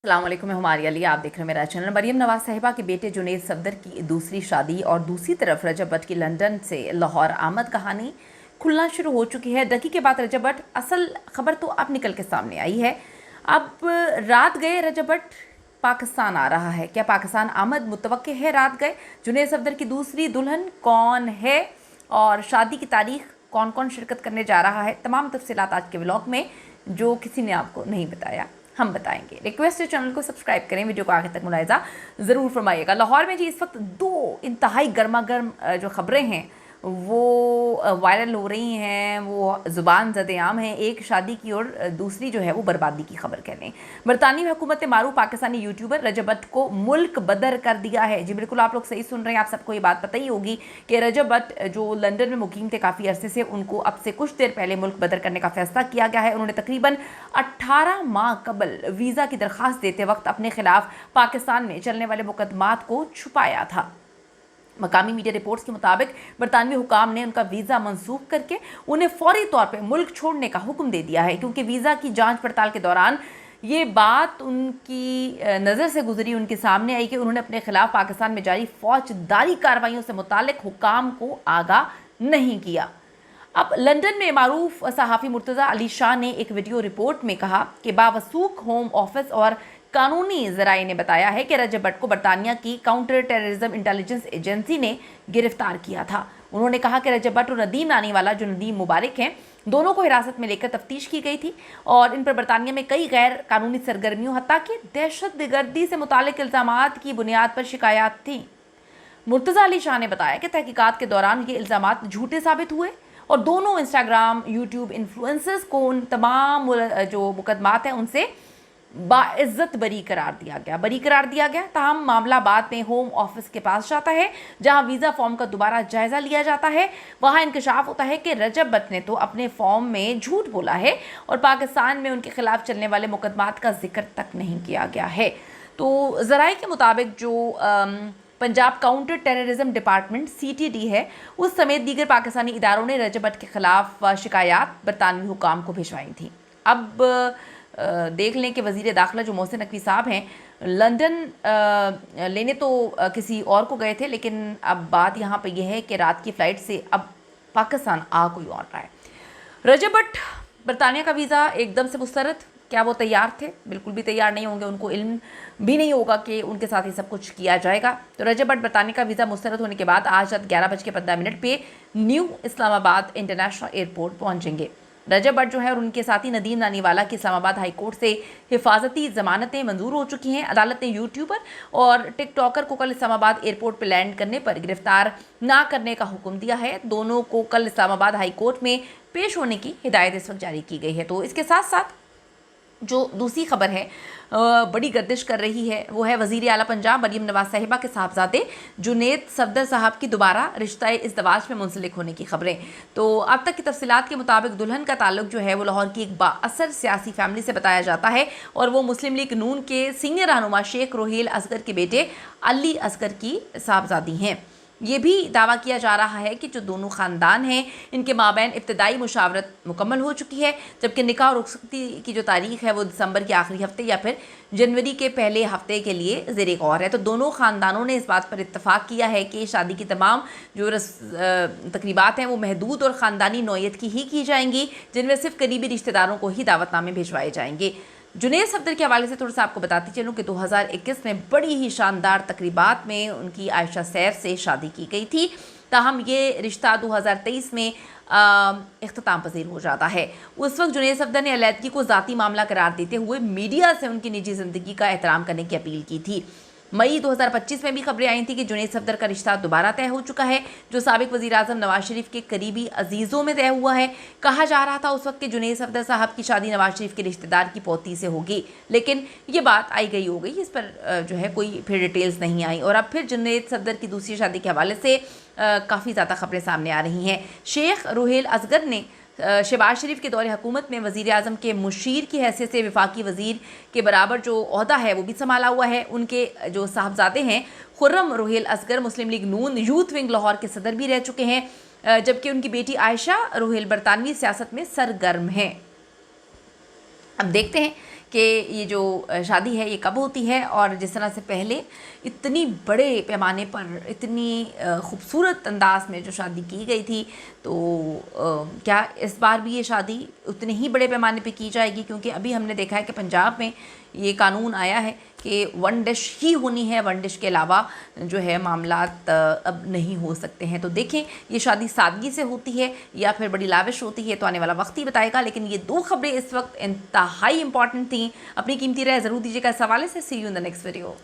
अस्सलाम वालेकुम, मैं हमारी अली, आप देख रहे हैं मेरा चैनल। मरीम नवाज साहिबा के बेटे जुनैद सफदर की दूसरी शादी और दूसरी तरफ रजब भट्ट की लंदन से लाहौर आमद कहानी खुलना शुरू हो चुकी है। दकी के बाद रजब भट्ट, असल खबर तो अब निकल के सामने आई है। अब रात गए रजब भट्ट पाकिस्तान आ रहा है। क्या पाकिस्तान आमद मुतवक्के है? रात गए जुनैद सफदर की दूसरी दुल्हन कौन है और शादी की तारीख कौन कौन शिरकत करने जा रहा है, तमाम तफसीलात आज के व्लॉग में, जो किसी ने आपको नहीं बताया हम बताएंगे। रिक्वेस्ट है चैनल को सब्सक्राइब करें, वीडियो को आगे तक मुलाहिजा ज़रूर फरमाइएगा। लाहौर में जी इस वक्त दो इंतहाई गर्मा गर्म जो ख़बरें हैं वो वायरल हो रही हैं, वो ज़ुबान ज़द-ए-आम हैं। एक शादी की और दूसरी जो है वो बर्बादी की खबर कह लें। बरतानवी हुकूमत ने मारूफ पाकिस्तानी यूट्यूबर रजब भट्ट को मुल्क बदर कर दिया है। जी बिल्कुल, आप लोग सही सुन रहे हैं। आप सबको ये बात पता ही होगी कि रजब भट्ट जो लंदन में मुकीम थे काफ़ी अरसे से, उनको अब से कुछ देर पहले मुल्क बदर करने का फैसला किया गया है। उन्होंने तकरीबन 18 माह कबल वीज़ा की दरख्वास्त देते वक्त अपने खिलाफ पाकिस्तान में चलने वाले मुकदमात को छुपाया था। मकामी मीडिया रिपोर्ट्स के मुताबिक बरतानवी हुकाम ने उनका वीज़ा मनसूख करके उन्हें फौरी तौर पर मुल्क छोड़ने का हुक्म दे दिया है, क्योंकि वीज़ा की जांच पड़ताल के दौरान ये बात उनकी नज़र से गुजरी, उनके सामने आई कि उन्होंने अपने खिलाफ पाकिस्तान में जारी फौजदारी कार्रवाइयों से मुतालिक हुकाम को आगाह नहीं किया। अब लंदन में मारूफ सहाफ़ी मुर्तज़ा अली शाह ने एक वीडियो रिपोर्ट में कहा कि बावसूख होम ऑफिस और कानूनी ज़राए ने बताया है कि रजब भट्ट को बरतानिया की काउंटर टेररिज्म इंटेलिजेंस एजेंसी ने गिरफ्तार किया था। उन्होंने कहा कि रजब भट्ट और नदीम नानीवाला, जो नदीम मुबारक हैं, दोनों को हिरासत में लेकर तफ्तीश की गई थी और इन पर बरतानिया में कई गैर कानूनी सरगर्मियों हत्ता कि दहशतगर्दी से मुतालिक इल्ज़ामात की बुनियाद पर शिकायत थी। मुर्तज़ा अली शाह ने बताया कि तहकीकात के दौरान ये इल्ज़ामात झूठे साबित हुए और दोनों इंस्टाग्राम यूट्यूब इन्फ्लुएंसर्स को उन तमाम जो मुकदमात हैं उनसे बाइज्जत बरी करार दिया गया। ताहम मामला बाद में होम ऑफिस के पास जाता है, जहां वीज़ा फॉर्म का दोबारा जायज़ा लिया जाता है। वहां इंकशाफ होता है कि रजब भट्ट ने तो अपने फॉर्म में झूठ बोला है और पाकिस्तान में उनके खिलाफ चलने वाले मुकदमात का जिक्र तक नहीं किया गया है। तो ज़राए के मुताबिक जो Punjab counter terrorism department CTD है, उस समेत दीगर पाकिस्तानी इदारों ने रजब भट्ट के खिलाफ शिकायत बरतानवी हुकाम को भिजवाई थी। अब देख लें कि वज़ीर दाखिला जो मोहसिन नकवी साहब हैं, लंदन लेने तो किसी और को गए थे, लेकिन अब बात यहाँ पे यह है कि रात की फ़्लाइट से अब पाकिस्तान आ कोई और रहा है। रजब भट्ट बरतानिया का वीज़ा एकदम से मुस्तरद, क्या वो तैयार थे? बिल्कुल भी तैयार नहीं होंगे, उनको इल्म भी नहीं होगा कि उनके साथ ही सब कुछ किया जाएगा। तो रजब भट्ट बरतानिया का वीज़ा मुस्तरद होने के बाद आज रात 11:15 पे न्यू इस्लामाबाद इंटरनेशनल एयरपोर्ट पहुँचेंगे। रजब भट्ट जो है और उनके साथी नदीम नानीवाला की इस्लामाबाद हाई कोर्ट से हिफाजती ज़मानतें मंजूर हो चुकी हैं। अदालत ने यूट्यूबर और टिकटॉकर को कल इस्लामाबाद एयरपोर्ट पर लैंड करने पर गिरफ्तार ना करने का हुक्म दिया है। दोनों को कल इस्लामाबाद हाई कोर्ट में पेश होने की हिदायत इस वक्त जारी की गई है। तो इसके साथ साथ जो दूसरी खबर है बड़ी गर्दिश कर रही है, वो है वज़ीर आला पंजाब मरीम नवाज साहिबा के साहबजादे जुनैद सफदर साहब की दोबारा रिश्ता इज़्दवाज में मुंसलिक होने की खबरें। तो अब तक की तफसीलात के मुताबिक दुल्हन का ताल्लुक जो है वो लाहौर की एक बाअसर सियासी फैमिली से बताया जाता है और वो मुस्लिम लीग नून के सीनियर रहनुमा शेख रोहेल असगर के बेटे अली असगर की साहबजादी हैं। ये भी दावा किया जा रहा है कि जो दोनों ख़ानदान हैं, इनके माबैन इब्तदाई मुशावरत मुकम्मल हो चुकी है, जबकि निकाह और रुखसती की जो तारीख़ है वो दिसंबर के आखिरी हफ्ते या फिर जनवरी के पहले हफ्ते के लिए ज़ेरे गौर है। तो दोनों ख़ानदानों ने इस बात पर इत्तफ़ाक़ किया है कि शादी की तमाम जो तकरीबात हैं वो महदूद और ख़ानदानी नौइयत की ही की जाएंगी, जिनमें सिर्फ करीबी रिश्तेदारों को ही दावतनामे भिजवाए जाएंगे। जुनैद सफदर के हवाले से थोड़ा सा आपको बताती चलूँ कि 2021 में बड़ी ही शानदार तकरीबात में उनकी आयशा सैफ से शादी की गई थी। ताहम ये रिश्ता 2023 में इख्तिताम पज़ीर हो जाता है। उस वक्त जुनैद सफदर ने अलैदगी को ज़ाती मामला करार देते हुए मीडिया से उनकी निजी ज़िंदगी का एहतराम करने की अपील की थी। मई 2025 में भी खबरें आई थी कि जुनैद सफदर का रिश्ता दोबारा तय हो चुका है, जो साबिक वज़ीर आज़म नवाज शरीफ के करीबी अजीज़ों में तय हुआ है। कहा जा रहा था उस वक्त कि जुनैद सफदर साहब की शादी नवाज शरीफ के रिश्तेदार की पोती से होगी, लेकिन ये बात आई गई हो गई, इस पर जो है कोई फिर डिटेल्स नहीं आई। और अब फिर जुनैद सफदर की दूसरी शादी के हवाले से काफ़ी ज़्यादा खबरें सामने आ रही हैं। शेख रोहेल असगर ने शहबाज शरीफ के दौरे हुकूमत में वज़ीर आज़म के मुशीर की हैसियत से वफाकी वज़ीर के बराबर जो ओहदा है वो भी संभाला हुआ है। उनके जो साहबजादे हैं खुर्रम रोहेल असगर मुस्लिम लीग नून यूथ विंग लाहौर के सदर भी रह चुके हैं, जबकि उनकी बेटी आयशा रोहेल बरतानवी सियासत में सरगर्म हैं। अब देखते हैं कि ये जो शादी है ये कब होती है, और जिस तरह से पहले इतनी बड़े पैमाने पर इतनी खूबसूरत अंदाज में जो शादी की गई थी, तो क्या इस बार भी ये शादी उतने ही बड़े पैमाने पे की जाएगी? क्योंकि अभी हमने देखा है कि पंजाब में ये कानून आया है कि वन डिश ही होनी है, वन डिश के अलावा जो है मामलात अब नहीं हो सकते हैं। तो देखें ये शादी सादगी से होती है या फिर बड़ी लाविश होती है, तो आने वाला वक्त ही बताएगा। लेकिन ये दो खबरें इस वक्त इंतहाई इंपॉर्टेंट थी। अपनी कीमती राय ज़रूर दीजिएगा इस हवाले से। See you in the next video.